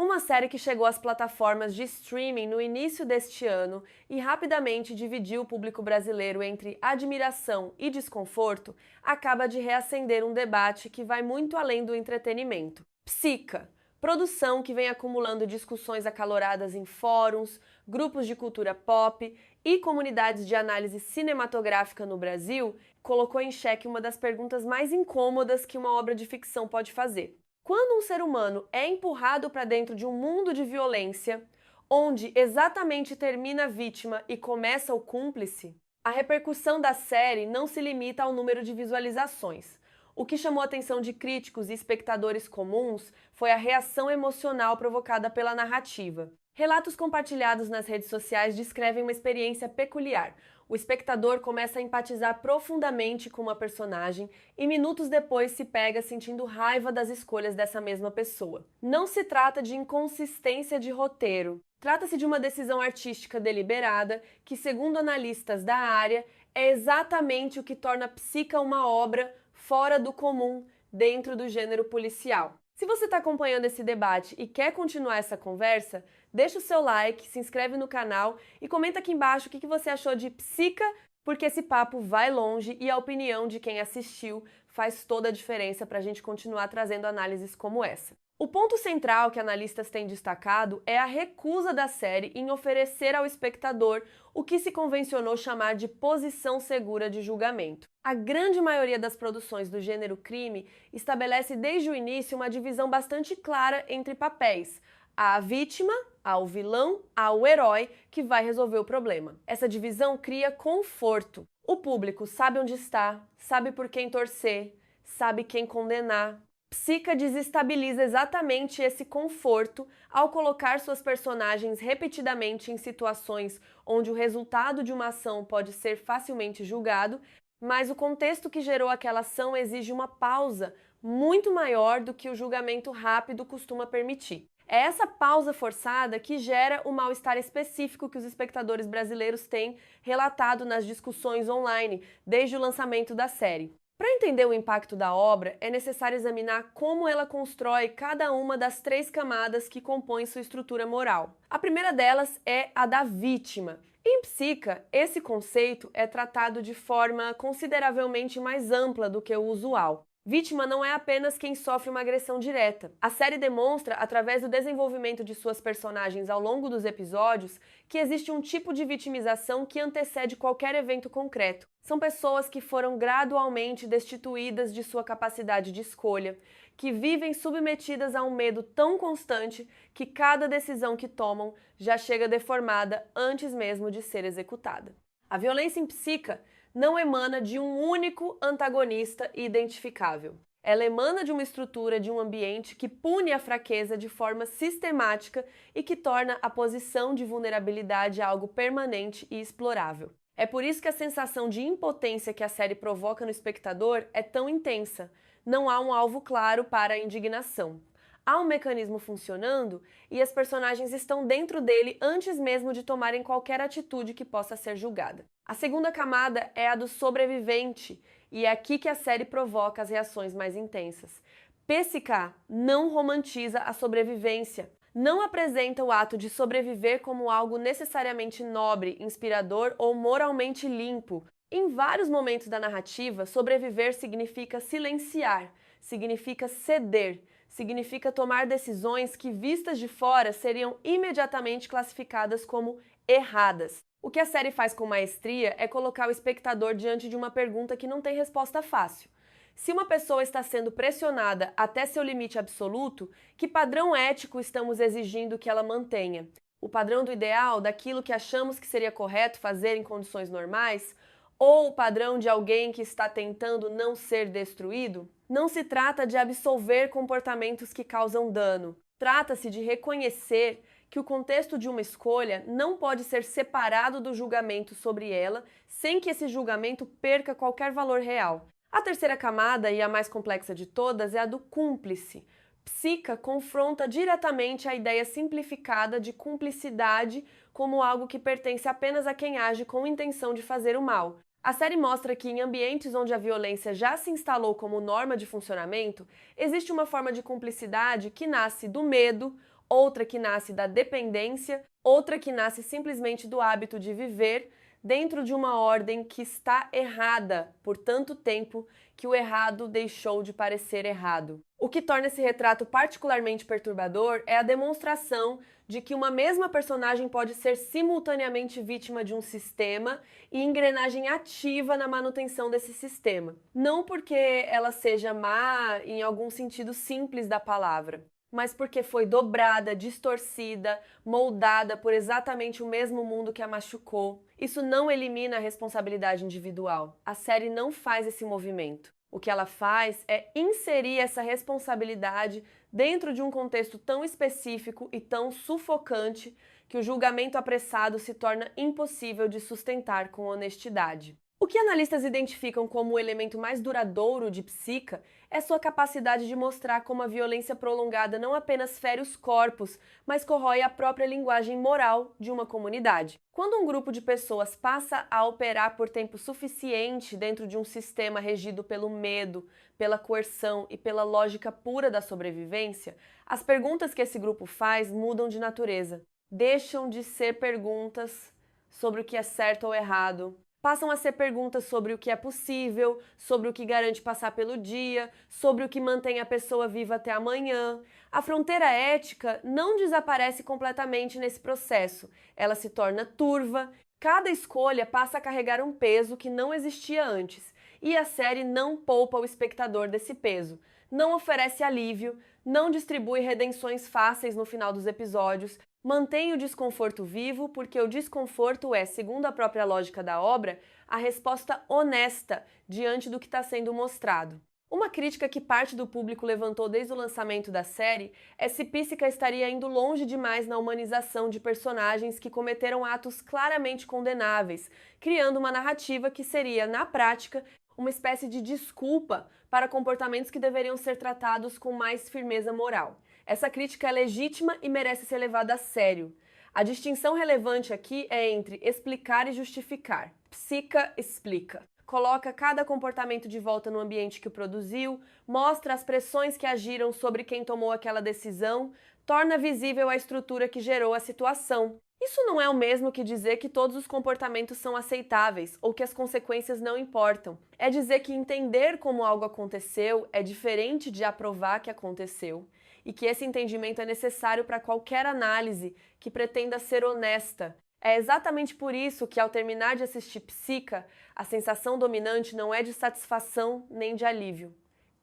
Uma série que chegou às plataformas de streaming no início deste ano e rapidamente dividiu o público brasileiro entre admiração e desconforto, acaba de reacender um debate que vai muito além do entretenimento. Psica, produção que vem acumulando discussões acaloradas em fóruns, grupos de cultura pop e comunidades de análise cinematográfica no Brasil, colocou em xeque uma das perguntas mais incômodas que uma obra de ficção pode fazer. Quando um ser humano é empurrado para dentro de um mundo de violência, onde exatamente termina a vítima e começa o cúmplice, a repercussão da série não se limita ao número de visualizações. O que chamou a atenção de críticos e espectadores comuns foi a reação emocional provocada pela narrativa. Relatos compartilhados nas redes sociais descrevem uma experiência peculiar. O espectador começa a empatizar profundamente com uma personagem e minutos depois se pega sentindo raiva das escolhas dessa mesma pessoa. Não se trata de inconsistência de roteiro. Trata-se de uma decisão artística deliberada que, segundo analistas da área, é exatamente o que torna Psica uma obra fora do comum dentro do gênero policial. Se você está acompanhando esse debate e quer continuar essa conversa, deixa o seu like, se inscreve no canal e comenta aqui embaixo o que você achou de Psica, porque esse papo vai longe e a opinião de quem assistiu faz toda a diferença para a gente continuar trazendo análises como essa. O ponto central que analistas têm destacado é a recusa da série em oferecer ao espectador o que se convencionou chamar de posição segura de julgamento. A grande maioria das produções do gênero crime estabelece desde o início uma divisão bastante clara entre papéis. Há a vítima, há o vilão, há o herói que vai resolver o problema. Essa divisão cria conforto. O público sabe onde está, sabe por quem torcer, sabe quem condenar. Psica desestabiliza exatamente esse conforto ao colocar suas personagens repetidamente em situações onde o resultado de uma ação pode ser facilmente julgado, mas o contexto que gerou aquela ação exige uma pausa muito maior do que o julgamento rápido costuma permitir. É essa pausa forçada que gera o mal-estar específico que os espectadores brasileiros têm relatado nas discussões online desde o lançamento da série. Para entender o impacto da obra, é necessário examinar como ela constrói cada uma das 3 camadas que compõem sua estrutura moral. A primeira delas é a da vítima. Em Psica, esse conceito é tratado de forma consideravelmente mais ampla do que o usual. Vítima não é apenas quem sofre uma agressão direta. A série demonstra, através do desenvolvimento de suas personagens ao longo dos episódios, que existe um tipo de vitimização que antecede qualquer evento concreto. São pessoas que foram gradualmente destituídas de sua capacidade de escolha, que vivem submetidas a um medo tão constante que cada decisão que tomam já chega deformada antes mesmo de ser executada. A violência em Psica não emana de um único antagonista identificável. Ela emana de uma estrutura, de um ambiente que pune a fraqueza de forma sistemática e que torna a posição de vulnerabilidade algo permanente e explorável. É por isso que a sensação de impotência que a série provoca no espectador é tão intensa. Não há um alvo claro para a indignação. Há um mecanismo funcionando e as personagens estão dentro dele antes mesmo de tomarem qualquer atitude que possa ser julgada. A segunda camada é a do sobrevivente, e é aqui que a série provoca as reações mais intensas. Psica não romantiza a sobrevivência, não apresenta o ato de sobreviver como algo necessariamente nobre, inspirador ou moralmente limpo. Em vários momentos da narrativa, sobreviver significa silenciar, significa ceder, significa tomar decisões que, vistas de fora, seriam imediatamente classificadas como erradas. O que a série faz com maestria é colocar o espectador diante de uma pergunta que não tem resposta fácil. Se uma pessoa está sendo pressionada até seu limite absoluto, que padrão ético estamos exigindo que ela mantenha? O padrão do ideal, daquilo que achamos que seria correto fazer em condições normais? Ou o padrão de alguém que está tentando não ser destruído? Não se trata de absolver comportamentos que causam dano. Trata-se de reconhecer que o contexto de uma escolha não pode ser separado do julgamento sobre ela, sem que esse julgamento perca qualquer valor real. A terceira camada, e a mais complexa de todas, é a do cúmplice. Psica confronta diretamente a ideia simplificada de cumplicidade como algo que pertence apenas a quem age com intenção de fazer o mal. A série mostra que em ambientes onde a violência já se instalou como norma de funcionamento, existe uma forma de cumplicidade que nasce do medo outra que nasce da dependência, outra que nasce simplesmente do hábito de viver dentro de uma ordem que está errada por tanto tempo que o errado deixou de parecer errado. O que torna esse retrato particularmente perturbador é a demonstração de que uma mesma personagem pode ser simultaneamente vítima de um sistema e engrenagem ativa na manutenção desse sistema. Não porque ela seja má em algum sentido simples da palavra, mas porque foi dobrada, distorcida, moldada por exatamente o mesmo mundo que a machucou. Isso não elimina a responsabilidade individual. A série não faz esse movimento. O que ela faz é inserir essa responsabilidade dentro de um contexto tão específico e tão sufocante que o julgamento apressado se torna impossível de sustentar com honestidade. O que analistas identificam como o elemento mais duradouro de Psica é sua capacidade de mostrar como a violência prolongada não apenas fere os corpos, mas corrói a própria linguagem moral de uma comunidade. Quando um grupo de pessoas passa a operar por tempo suficiente dentro de um sistema regido pelo medo, pela coerção e pela lógica pura da sobrevivência, as perguntas que esse grupo faz mudam de natureza. Deixam de ser perguntas sobre o que é certo ou errado. Passam a ser perguntas sobre o que é possível, sobre o que garante passar pelo dia, sobre o que mantém a pessoa viva até amanhã. A fronteira ética não desaparece completamente nesse processo. Ela se torna turva. Cada escolha passa a carregar um peso que não existia antes. E a série não poupa o espectador desse peso. Não oferece alívio, não distribui redenções fáceis no final dos episódios, mantém o desconforto vivo porque o desconforto é, segundo a própria lógica da obra, a resposta honesta diante do que está sendo mostrado. Uma crítica que parte do público levantou desde o lançamento da série é se Psica estaria indo longe demais na humanização de personagens que cometeram atos claramente condenáveis, criando uma narrativa que seria, na prática, uma espécie de desculpa para comportamentos que deveriam ser tratados com mais firmeza moral. Essa crítica é legítima e merece ser levada a sério. A distinção relevante aqui é entre explicar e justificar. Psica explica. Coloca cada comportamento de volta no ambiente que o produziu, mostra as pressões que agiram sobre quem tomou aquela decisão, torna visível a estrutura que gerou a situação. Isso não é o mesmo que dizer que todos os comportamentos são aceitáveis ou que as consequências não importam. É dizer que entender como algo aconteceu é diferente de aprovar que aconteceu e que esse entendimento é necessário para qualquer análise que pretenda ser honesta. É exatamente por isso que, ao terminar de assistir Psica, a sensação dominante não é de satisfação nem de alívio,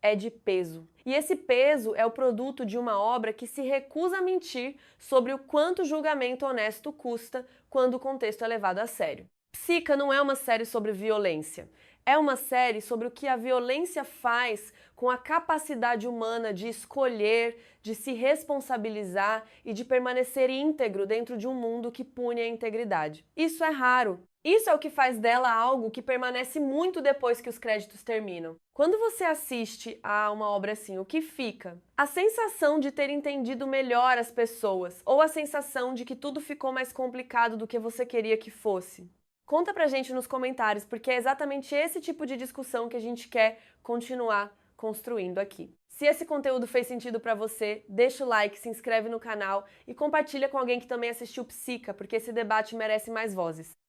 é de peso. E esse peso é o produto de uma obra que se recusa a mentir sobre o quanto o julgamento honesto custa quando o contexto é levado a sério. Psica não é uma série sobre violência. É uma série sobre o que a violência faz com a capacidade humana de escolher, de se responsabilizar e de permanecer íntegro dentro de um mundo que pune a integridade. Isso é raro. Isso é o que faz dela algo que permanece muito depois que os créditos terminam. Quando você assiste a uma obra assim, o que fica? A sensação de ter entendido melhor as pessoas ou a sensação de que tudo ficou mais complicado do que você queria que fosse? Conta pra gente nos comentários, porque é exatamente esse tipo de discussão que a gente quer continuar construindo aqui. Se esse conteúdo fez sentido pra você, deixa o like, se inscreve no canal e compartilha com alguém que também assistiu Psica, porque esse debate merece mais vozes.